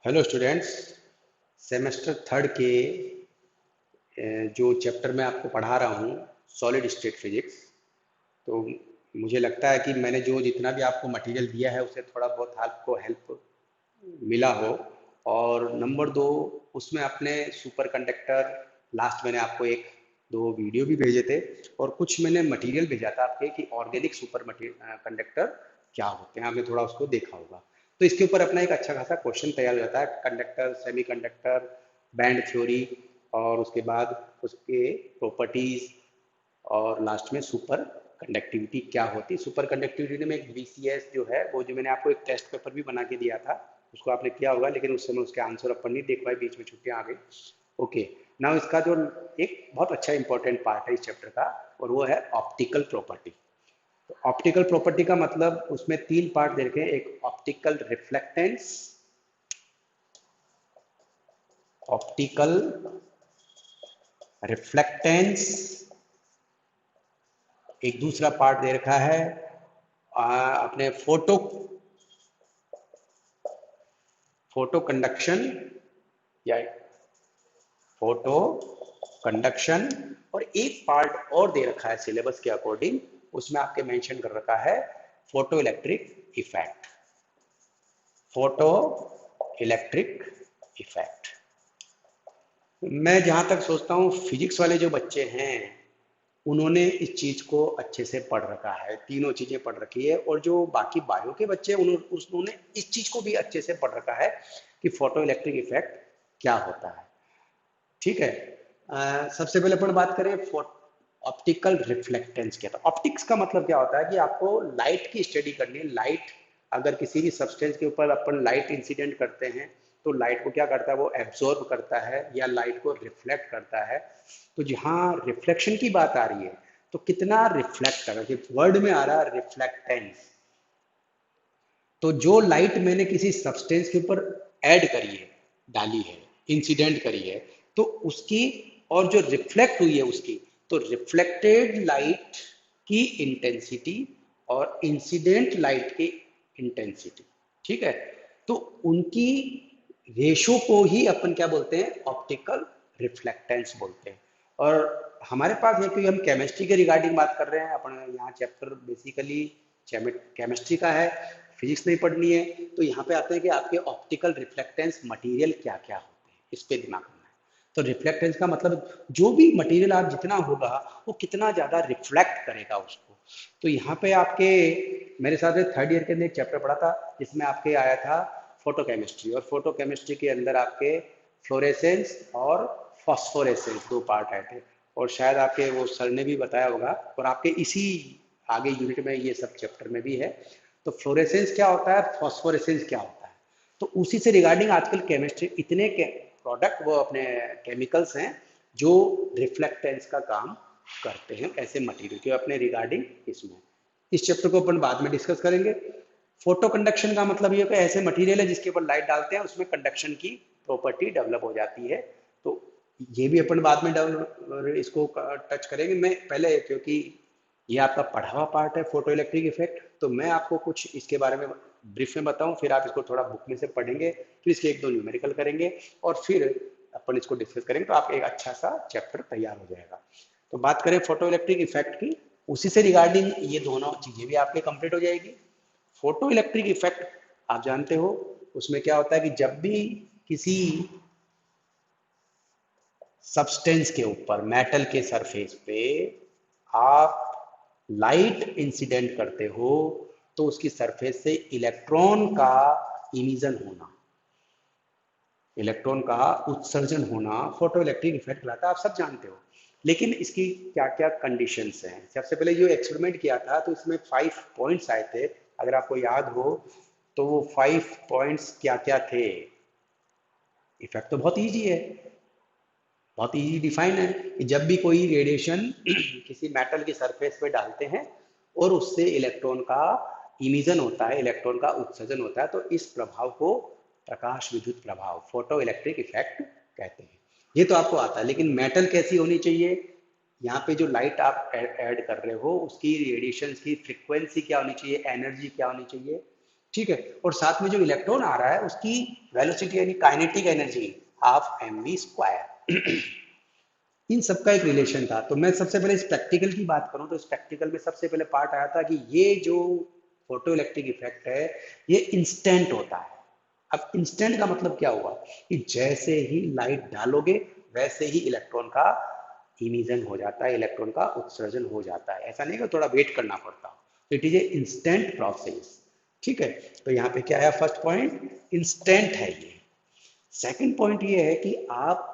Hello students. Semester third के जो chapter मैं आपको पढ़ा रहा हूँ सॉलिड स्टेट फिजिक्स। तो मुझे लगता है कि मैंने जो जितना भी आपको मटेरियल दिया है उससे थोड़ा बहुत आपको हेल्प मिला हो। और नंबर दो, उसमें अपने सुपर कंडक्टर लास्ट मैंने आपको एक दो वीडियो भी भेजे थे और कुछ मैंने मटेरियल भेजा था आपके कि ऑर्गेनिक सुपर कंडक्टर क्या होते हैं, आपने थोड़ा उसको देखा होगा। तो इसके ऊपर अपना एक अच्छा खासा क्वेश्चन तैयार हो जाता है, conductor, semi conductor, band theory और उसके बाद उसके प्रॉपर्टीज और लास्ट में सुपर कंडक्टिविटी क्या होती है। सुपर कंडक्टिविटी में एक VCS जो है वो जो मैंने आपको एक टेस्ट पेपर भी बना के दिया था, उसको आपने किया होगा, लेकिन उस समय उसके आंसर अपन नहीं देख पाए, बीच में छुट्टियां आ गई। ओके, नाउ इसका जो एक बहुत अच्छा इंपॉर्टेंट पार्ट है इस चैप्टर का और वो है ऑप्टिकल प्रॉपर्टी। तो ऑप्टिकल प्रॉपर्टी का मतलब उसमें तीन पार्ट दे रखे हैं, एक ऑप्टिकल रिफ्लेक्टेंस, ऑप्टिकल रिफ्लेक्टेंस, एक दूसरा पार्ट दे रखा है अपने फोटो कंडक्शन या फोटो कंडक्शन। और एक पार्ट और दे रखा है सिलेबस के अकॉर्डिंग, उसमें आपके मेंशन कर रखा है photo electric effect. Photo electric effect. मैं जहां तक सोचता हूँ फिजिक्स वाले जो बच्चे हैं उन्होंने इस चीज को अच्छे से पढ़ रखा है, तीनों चीजें पढ़ रखी है। और जो बाकी बायो के बच्चे हैं उन्होंने इस चीज को भी अच्छे से पढ़ रखा है कि फोटो इलेक्ट्रिक इफेक्ट क्या होता है। ठीक है। सबसे पहले अपन बात करें ऑप्टिकल रिफ्लेक्टेंस क्या था। ऑप्टिक्स का मतलब क्या होता है कि आपको लाइट की स्टडी करनी है। लाइट अगर किसी भी सब्सटेंस के ऊपर अपन लाइट इंसिडेंट करते हैं तो लाइट को क्या करता है, वो एब्जॉर्ब करता है या लाइट को रिफ्लेक्ट करता है। तो जहाँ रिफ्लेक्शन की बात आ रही है तो कितना रिफ्लेक्ट कर रहा है, वर्ड में आ रहा है रिफ्लेक्टेंस। तो जो लाइट मैंने किसी सब्सटेंस के ऊपर ऐड करी है, डाली है, इंसिडेंट करी है, तो उसकी और जो रिफ्लेक्ट हुई है उसकी, तो रिफ्लेक्टेड लाइट की इंटेंसिटी और इंसिडेंट लाइट की इंटेंसिटी, ठीक है, तो उनकी रेशो को ही अपन क्या बोलते हैं, ऑप्टिकल रिफ्लेक्टेंस बोलते हैं। और हमारे पास है क्योंकि हम केमिस्ट्री के रिगार्डिंग बात कर रहे हैं, अपन यहाँ चैप्टर बेसिकली केमिस्ट्री का है, फिजिक्स नहीं पढ़नी है, तो यहाँ पे आते हैं कि आपके ऑप्टिकल रिफ्लेक्टेंस मटेरियल क्या क्या होते हैं, इस पे दिमाग करना है। तो रिफ्लेक्टेंस का मतलब जो भी मटेरियल आप जितना होगा वो कितना ज्यादा रिफ्लेक्ट करेगा उसको। तो यहाँ पे आपके मेरे साथ थर्ड ईयर के अंदर एक चैप्टर पढ़ा था जिसमें आपके आया था फोटो केमिस्ट्री, और फोटो केमिस्ट्री के अंदर आपके फ्लोरेसेंस और फॉस्फोरेसेंस दो पार्ट आए थे। और शायद आपके वो सर ने भी बताया होगा, और आपके इसी आगे यूनिट में ये सब चैप्टर में भी है। तो फ्लोरेसेंस क्या होता है, फॉस्फोरेसेंस क्या होता है, तो उसी से रिगार्डिंग आजकल केमिस्ट्री इतने के प्रोडक्ट वो अपने केमिकल्स हैं जो रिफ्लेक्टेंस का काम करते हैं ऐसे मटेरियल के अपने रिगार्डिंग। इसमें इस चैप्टर को अपन बाद में डिस्कस करेंगे। फोटो कंडक्शन का मतलब ये कि ऐसे मटेरियल है जिसके ऊपर लाइट डालते हैं उसमें कंडक्शन की प्रॉपर्टी डेवलप हो जाती है। तो ये भी अपन बाद में इसको टच करेंगे। मैं पहले, क्योंकि ये आपका पढ़ा हुआ पार्ट है फोटो इलेक्ट्रिक इफेक्ट, तो मैं आपको कुछ इसके बारे में ब्रीफ में बताऊं, फिर आप इसको थोड़ा बुक में से पढ़ेंगे, फिर इसके एक दो न्यूमेरिकल करेंगे और फिर अपन इसको डिस्कस करेंगे, तो आप एक अच्छा सा चैप्टर तैयार हो जाएगा। तो बात करें फोटो इलेक्ट्रिक इफेक्ट की, उसी से रिगार्डिंग ये दोनों चीजें भी आपके कंप्लीट हो जाएगी। फोटो इलेक्ट्रिक इफेक्ट आप जानते हो, उसमें क्या होता है कि जब भी किसी सब्सटेंस के ऊपर मेटल के सरफेस पे आप लाइट इंसिडेंट करते हो तो उसकी सरफेस से इलेक्ट्रॉन का इमिजन होना, इलेक्ट्रॉन का उत्सर्जन होना फोटो इलेक्ट्रिक इफेक्ट कहलाता है, आप सब जानते हो। लेकिन इसकी क्या क्या कंडीशंस हैं। सबसे पहले जो एक्सपेरिमेंट किया था तो इसमें 5 पॉइंट्स आए थे, अगर आपको याद हो तो वो 5 पॉइंट्स क्या क्या थे। इफेक्ट तो बहुत ईजी है, बहुत इजी डिफाइन है कि जब भी कोई रेडिएशन किसी मेटल की सरफेस पे डालते हैं और उससे इलेक्ट्रॉन का इमिजन होता है, इलेक्ट्रॉन का उत्सर्जन होता है, तो इस प्रभाव को प्रकाश विद्युत प्रभाव, फोटो इलेक्ट्रिक इफेक्ट कहते हैं। ये तो आपको आता है, लेकिन मेटल कैसी होनी चाहिए, यहाँ पे जो लाइट आप ऐड कर रहे हो उसकी रेडिएशन की फ्रीक्वेंसी क्या होनी चाहिए, एनर्जी क्या होनी चाहिए, ठीक है, और साथ में जो इलेक्ट्रॉन आ रहा है उसकी वेलोसिटी यानी काइनेटिक एनर्जी हाफ mv²। इन सबका एक रिलेशन था। तो मैं सबसे पहले इस प्रैक्टिकल की बात करूं तो इस प्रैक्टिकल में सबसे पहले पार्ट आया था कि ये जो फोटो इलेक्ट्रिक इफेक्ट है ये इंस्टेंट होता है। अब इंस्टेंट का मतलब क्या हुआ कि जैसे ही लाइट डालोगे वैसे ही इलेक्ट्रॉन का इमिशन हो जाता है, इलेक्ट्रॉन का उत्सर्जन हो जाता है। ऐसा नहीं कि थोड़ा वेट करना पड़ता। तो it is a instant process. ठीक है, तो यहाँ पे क्या है, फर्स्ट पॉइंट इंस्टेंट है ये। सेकंड पॉइंट ये है कि आप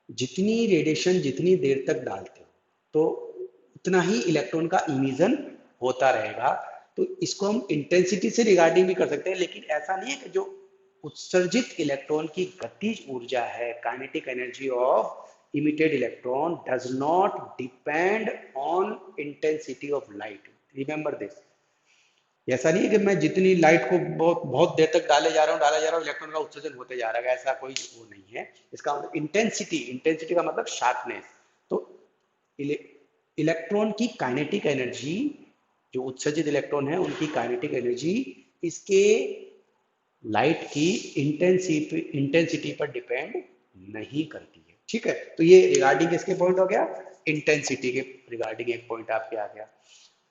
जितनी रेडिएशन जितनी देर तक डालते हो तो उतना ही इलेक्ट्रॉन का इमिशन होता रहेगा। तो इसको हम इंटेंसिटी से रिगार्डिंग भी कर सकते हैं, लेकिन ऐसा नहीं है कि जो उत्सर्जित इलेक्ट्रॉन की गतिज ऊर्जा है, kinetic energy of emitted electron does not depend on intensity of light. Remember this. ऐसा नहीं है कि मैं जितनी लाइट को बहुत बहुत देर तक डाले जा रहा हूँ इलेक्ट्रॉन का उत्सर्जन होते जा रहा है, ऐसा कोई वो नहीं है। इसका मतलब इंटेंसिटी, इंटेंसिटी का मतलब शार्पनेस। तो इलेक्ट्रॉन की काइनेटिक एनर्जी, जो उत्सर्जित इलेक्ट्रॉन है उनकी काइनेटिक एनर्जी इसके लाइट की इंटेंसिटी पर डिपेंड नहीं करती है। ठीक है, तो ये रिगार्डिंग किसके पॉइंट हो गया, इंटेंसिटी के रिगार्डिंग एक पॉइंट आपके आ गया।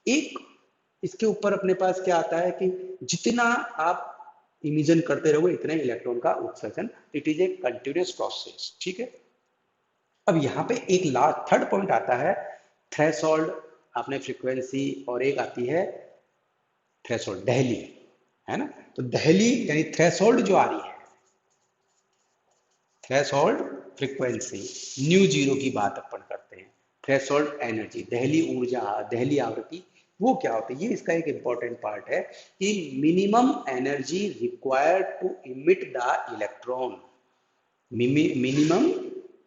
एक इसके ऊपर अपने पास क्या आता है कि जितना आप इमिशन करते रहोगे इतना इलेक्ट्रॉन का उत्सर्जन, it is a continuous process. ठीक है, अब यहाँ पे एक लास्ट थर्ड पॉइंट आता है थ्रेशोल्ड। आपने फ्रीक्वेंसी और एक आती है थ्रेशोल्ड, दहली, है ना। तो दहली यानी थ्रेशोल्ड जो आ रही है, थ्रेशोल्ड फ्रीक्वेंसी न्यू जीरो की बात अपन करते हैं। थ्रेशोल्ड एनर्जी, दहली ऊर्जा, दहली आवृत्ति, वो क्या होती है, ये इसका एक इंपॉर्टेंट पार्ट है कि minimum energy required to emit the electron.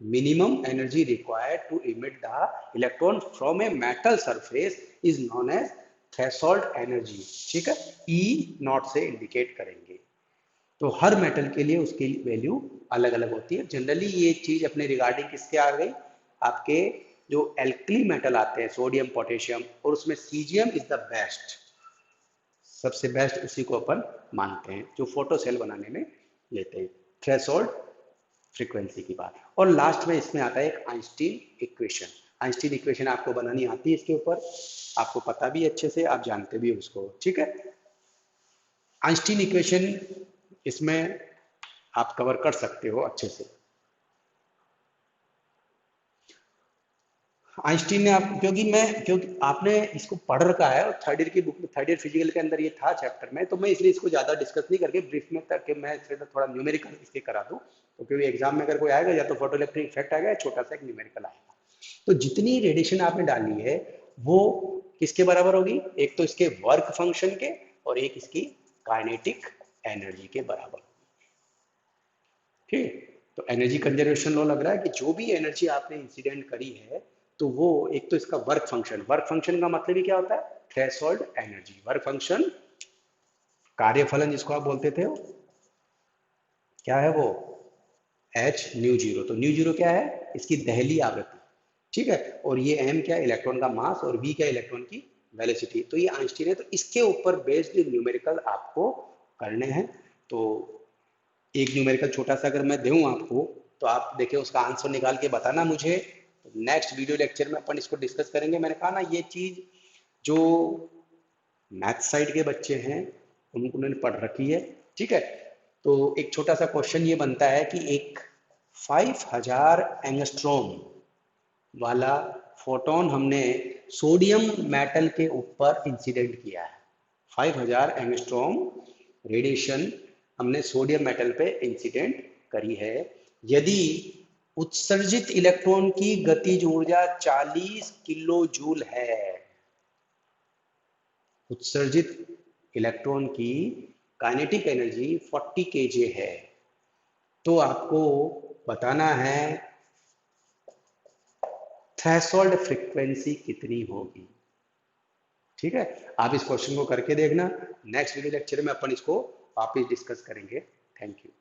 minimum energy required to emit the electron from a metal surface is known as threshold energy। ठीक है, E नॉट से इंडिकेट करेंगे। तो हर मेटल के लिए उसकी वैल्यू अलग अलग होती है। जनरली ये चीज अपने रिगार्डिंग किसके आ गई, आपके जो एल्कली मेटल आते हैं सोडियम पोटेशियम, और उसमें सीजियम इज द बेस्ट, सबसे बेस्ट उसी को अपन मानते हैं जो फोटो सेल बनाने में लेते हैं। थ्रेशोल्ड फ्रीक्वेंसी की बात। और लास्ट में इसमें आता है एक आइंस्टीन इक्वेशन। आइंस्टीन इक्वेशन आपको बनानी आती है, इसके ऊपर आपको पता भी अच्छे से, आप जानते भी उसको। ठीक है, आइंस्टीन इक्वेशन इसमें आप कवर कर सकते हो अच्छे से। आइंस्टीन ने आप, क्योंकि आपने इसको पढ़ रखा है और थर्ड ईयर की बुक में, थर्ड ईयर फिजिकल के अंदर ये था चैप्टर में, तो मैं इसलिए इसको ज्यादा डिस्कस नहीं करके ब्रीफ में तक मैं थोड़ा न्यूमेरिकल इसके करा दूं। तो क्योंकि एग्जाम में अगर कोई आएगा या तो फोटो इलेक्ट्रिक इफेक्ट आएगा, छोटा सा एक न्यूमेरिकल आएगा। तो जितनी रेडिएशन आपने डाली है वो किसके बराबर होगी, एक तो इसके वर्क फंक्शन के और एक इसकी काइनेटिक एनर्जी के बराबर। ठीक, तो एनर्जी कंजर्वेशन लॉ लग रहा है कि जो भी एनर्जी आपने इंसिडेंट करी है तो वो एक तो इसका वर्क फंक्शन, वर्क फंक्शन का मतलब ही क्या होता है, थ्रेशोल्ड एनर्जी। वर्क फंक्शन, कार्यफलन जिसको आप बोलते थे, क्या है वो, एच न्यू जीरो। तो न्यू जीरो क्या है, इसकी दहली आवृत्ति। ठीक है, और ये एम क्या, इलेक्ट्रॉन का मास, और वी क्या, इलेक्ट्रॉन की वेलोसिटी। तो ये आइंस्टीन है, तो इसके ऊपर बेस्ड न्यूमेरिकल आपको करने हैं। तो एक न्यूमेरिकल छोटा सा अगर मैं दूं आपको, तो आप देखिए उसका आंसर निकाल के बताना मुझे। नेक्स्ट वीडियो लेक्चर में अपन इसको डिस्कस करेंगे। मैंने कहा ना, ये चीज जो मैथ साइड के बच्चे हैं उन्होंने पढ़ रखी है। ठीक है, तो एक छोटा सा क्वेश्चन ये बनता है कि एक 5000 एंगस्ट्रॉम वाला फोटोन हमने सोडियम मेटल के ऊपर इंसिडेंट किया है। 5000 एंगस्ट्रॉम रेडिएशन हमने सोडियम मेटल पे इंसिडेंट करी है। यदि उत्सर्जित इलेक्ट्रॉन की गतिज ऊर्जा 40 किलो जूल है, उत्सर्जित इलेक्ट्रॉन की काइनेटिक एनर्जी 40 केजे है, तो आपको बताना है थ्रेशोल्ड फ्रीक्वेंसी कितनी होगी। ठीक है, आप इस क्वेश्चन को करके देखना। नेक्स्ट वीडियो लेक्चर में अपन इसको वापस डिस्कस करेंगे। Thank you.